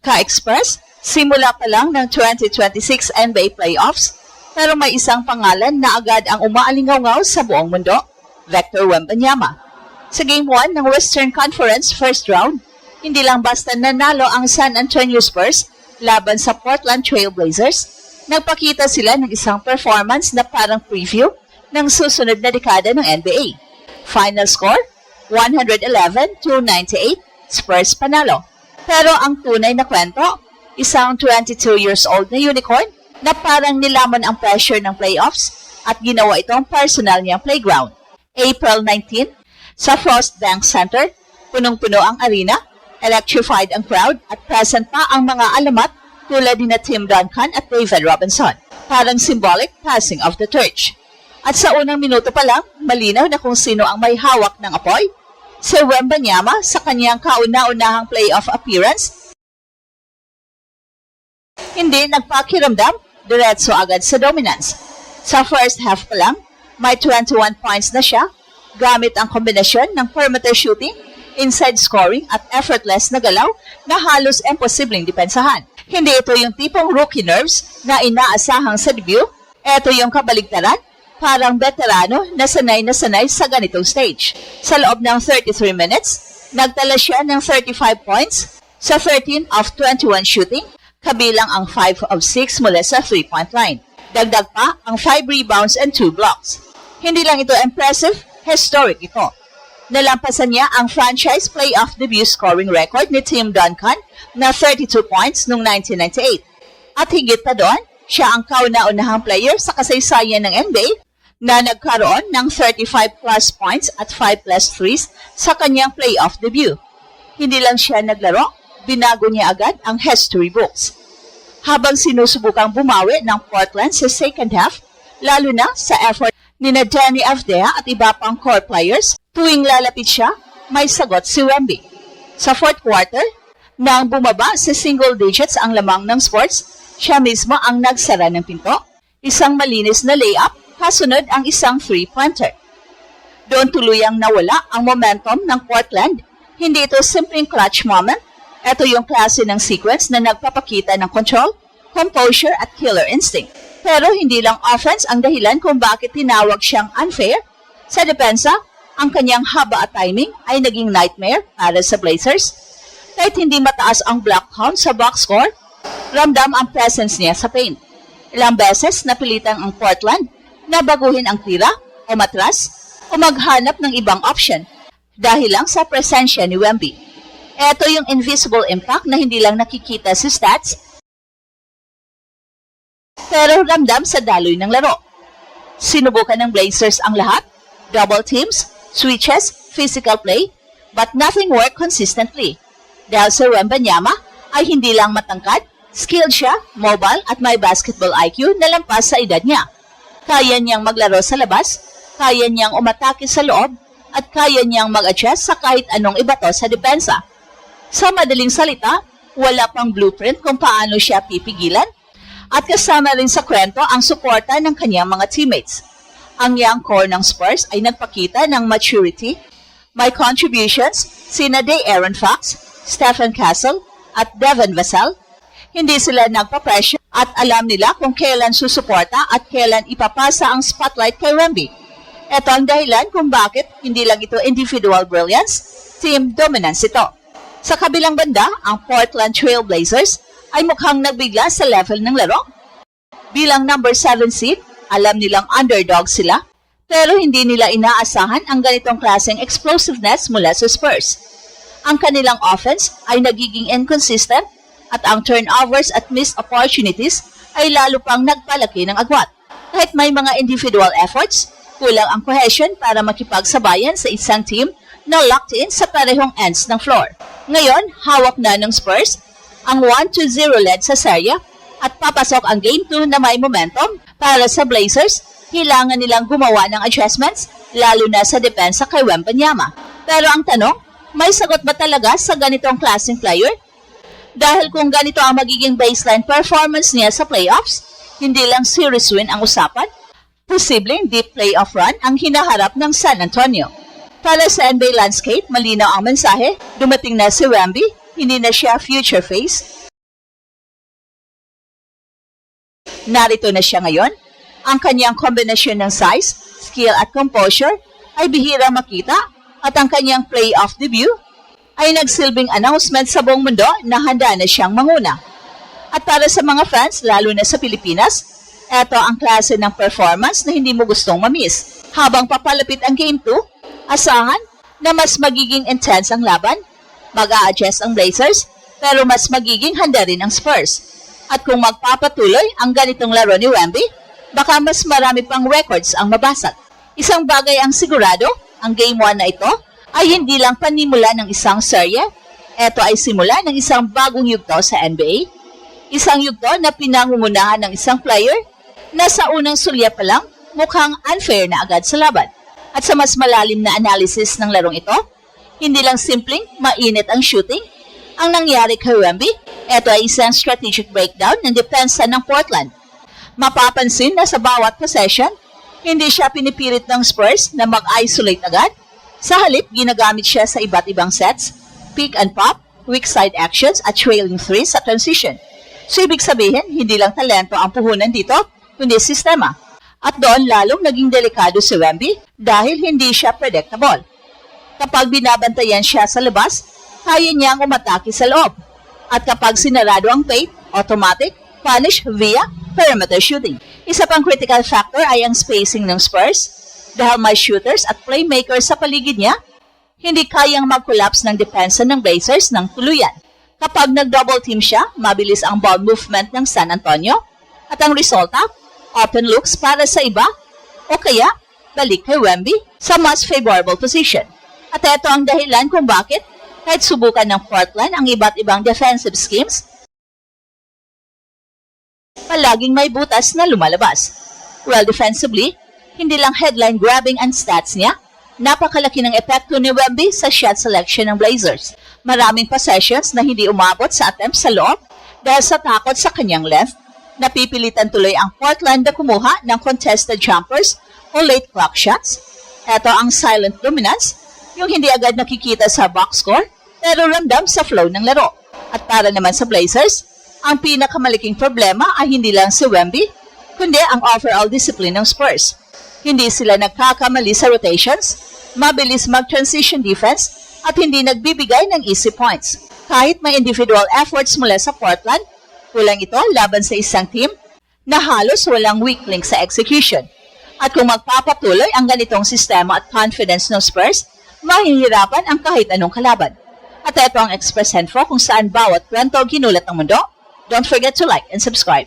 Ka-Express, simula pa lang ng 2026 NBA playoffs, pero may isang pangalan na agad ang umaalingaw sa buong mundo, Victor Wembanyama. Sa Game 1 ng Western Conference First Round, hindi lang basta nanalo ang San Antonio Spurs laban sa Portland Trail Blazers, nagpakita sila ng isang performance na parang preview ng susunod na dekada ng NBA. Final score, 111-98, Spurs panalo. Pero ang tunay na kwento, isang 22 years old na unicorn na parang nilaman ang pressure ng playoffs at ginawa itong personal niyang playground. April 19, sa Frost Bank Center, punong-puno ang arena, electrified ang crowd at present pa ang mga alamat tulad ni Tim Duncan at David Robinson. Parang symbolic passing of the torch. At sa unang minuto pa lang, malinaw na kung sino ang may hawak ng apoy. Si Wembanyama sa kanyang kauna-unahang playoff appearance, hindi nagpakiramdam, diretso agad sa dominance. Sa first half pa lang, may 21 points na siya gamit ang kombinasyon ng perimeter shooting, inside scoring at effortless na galaw na halos imposibleng depensahan. Hindi ito yung tipong rookie nerves na inaasahang sa debut. Ito yung kabaligtaran, parang veterano na sanay sa ganitong stage. Sa loob ng 33 minutes, nagtala siya ng 35 points sa 13 of 21 shooting, kabilang ang 5 of 6 mula sa 3-point line. Dagdag pa ang 5 rebounds and 2 blocks. Hindi lang ito impressive, historic ito. Nalampasan niya ang franchise playoff debut scoring record ni Tim Duncan na 32 points noong 1998. At higit pa doon, siya ang kauna-unahang player sa kasaysayan ng NBA na nagkaroon ng 35 plus points at 5 plus threes sa kanyang playoff debut. Hindi lang siya naglaro, binago niya agad ang history books. Habang sinusubukang bumawi ng Portland sa second half, lalo na sa effort ni Danny Avdija at iba pang core players, tuwing lalapit siya, may sagot si Wemby. Sa fourth quarter, nang bumaba sa single digits ang lamang ng Spurs, siya mismo ang nagsara ng pinto. Isang malinis na layup, kasunod ang isang three-pointer. Doon tuluyang nawala ang momentum ng Portland. Hindi ito simpleng clutch moment. Ito yung klase ng sequence na nagpapakita ng control, composure at killer instinct. Pero hindi lang offense ang dahilan kung bakit tinawag siyang unfair. Sa depensa, ang kanyang haba at timing ay naging nightmare para sa Blazers. Kahit hindi mataas ang block count sa box score, ramdam ang presence niya sa paint. Ilang beses napilitan ang Portland na baguhin ang tira o matras o maghanap ng ibang option dahil lang sa presensya ni Wemby. Ito yung invisible impact na hindi lang nakikita sa stats pero ramdam sa daloy ng laro. Sinubukan ng Blazers ang lahat, double teams, switches, physical play, but nothing worked consistently. Dahil sa Wembanyama ay hindi lang matangkad, skilled siya, mobile at may basketball IQ na lampas sa edad niya. Kaya niyang maglaro sa labas, kaya niyang umatake sa loob, at kaya niyang mag-adjust sa kahit anong ibato sa depensa. Sa madaling salita, wala pang blueprint kung paano siya pipigilan, at kasama rin sa kwento ang suporta ng kanyang mga teammates. Ang young core ng Spurs ay nagpakita ng maturity. May contributions sina De'Aaron Fox, Stephen Castle, at Devin Vassell. Hindi sila nagpa-pressure at alam nila kung kailan susuporta at kailan ipapasa ang spotlight kay Wemby. Ito ang dahilan kung bakit hindi lang ito individual brilliance, team dominance ito. Sa kabilang banda, ang Portland Trail Blazers ay mukhang nagbigla sa level ng laro. Bilang number 7 seed, alam nilang underdog sila, pero hindi nila inaasahan ang ganitong klaseng explosiveness mula sa Spurs. Ang kanilang offense ay nagiging inconsistent at ang turnovers at missed opportunities ay lalo pang nagpalaki ng agwat. Kahit may mga individual efforts, kulang ang cohesion para makipagsabayan sa isang team na locked in sa parehong ends ng floor. Ngayon, hawak na ng Spurs ang 1-0 lead sa serya at papasok ang Game 2 na may momentum. Para sa Blazers, kailangan nilang gumawa ng adjustments, lalo na sa depensa kay Wembanyama. Pero ang tanong, may sagot ba talaga sa ganitong klaseng player? Dahil kung ganito ang magiging baseline performance niya sa playoffs, hindi lang series win ang usapan, posibleng deep playoff run ang hinaharap ng San Antonio. Para sa NBA landscape, malinaw ang mensahe, dumating na si Wemby, hindi na siya future face, Narito na siya ngayon. Ang kanyang kombinasyon ng size, skill at composure ay bihirang makita at ang kanyang playoff debut ay nagsilbing announcement sa buong mundo na handa na siyang manguna. At para sa mga fans, lalo na sa Pilipinas, ito ang klase ng performance na hindi mo gustong mamiss. Habang papalapit ang Game 2, asahan na mas magiging intense ang laban, mag-a-adjust ang Blazers, pero mas magiging handa rin ang Spurs. At kung magpapatuloy ang ganitong laro ni Wemby, baka mas marami pang records ang mabasag. Isang bagay ang sigurado, ang Game 1 na ito ay hindi lang panimula ng isang serye, ito ay simula ng isang bagong yugto sa NBA, isang yugto na pinangungunahan ng isang player na sa unang sulya pa lang mukhang unfair na agad sa laban. At sa mas malalim na analysis ng larong ito, hindi lang simpleng mainit ang shooting ang nangyari kay Wemby, ito ay isang strategic breakdown ng depensa ng Portland. Mapapansin na sa bawat possession, hindi siya pinipilit ng Spurs na mag-isolate agad. Sa halip, ginagamit siya sa iba't ibang sets, pick and pop, weak side actions at trailing threes sa transition. So ibig sabihin, hindi lang talento ang puhunan dito, kundi sistema. At doon lalong naging delikado si Wemby dahil hindi siya predictable. Kapag binabantayan siya sa labas, kaya niyang umatake sa loob. At kapag sinarado ang paint, automatic, punish via perimeter shooting. Isa pang critical factor ay ang spacing ng Spurs. Dahil may shooters at playmakers sa paligid niya, hindi kayang mag-collapse ng depensa ng Blazers ng tuluyan. Kapag nag-double team siya, mabilis ang ball movement ng San Antonio at ang resulta, open looks para sa iba o kaya balik kay Wemby sa mas favorable position. At ito ang dahilan kung bakit kahit subukan ng Portland ang iba't ibang defensive schemes, palaging may butas na lumalabas. Well, defensively, hindi lang headline-grabbing ang stats niya, napakalaki ng epekto ni Wemby sa shot selection ng Blazers. Maraming possessions na hindi umabot sa attempts sa loob dahil sa takot sa kanyang length, napipilitan tuloy ang Portland na kumuha ng contested jumpers o late clock shots. Ito ang silent dominance, yung hindi agad nakikita sa box score, pero ramdam sa flow ng laro. At para naman sa Blazers, ang pinakamalaking problema ay hindi lang si Wemby, kundi ang overall discipline ng Spurs. Hindi sila nagkakamali sa rotations, mabilis mag-transition defense, at hindi nagbibigay ng easy points. Kahit may individual efforts mula sa Portland, kulang ito laban sa isang team na halos walang weak link sa execution. At kung magpapatuloy ang ganitong sistema at confidence ng Spurs, mahihirapan ang kahit anong kalaban. At ito ang Express Info kung saan bawat kwento ginulat ng mundo. Don't forget to like and subscribe.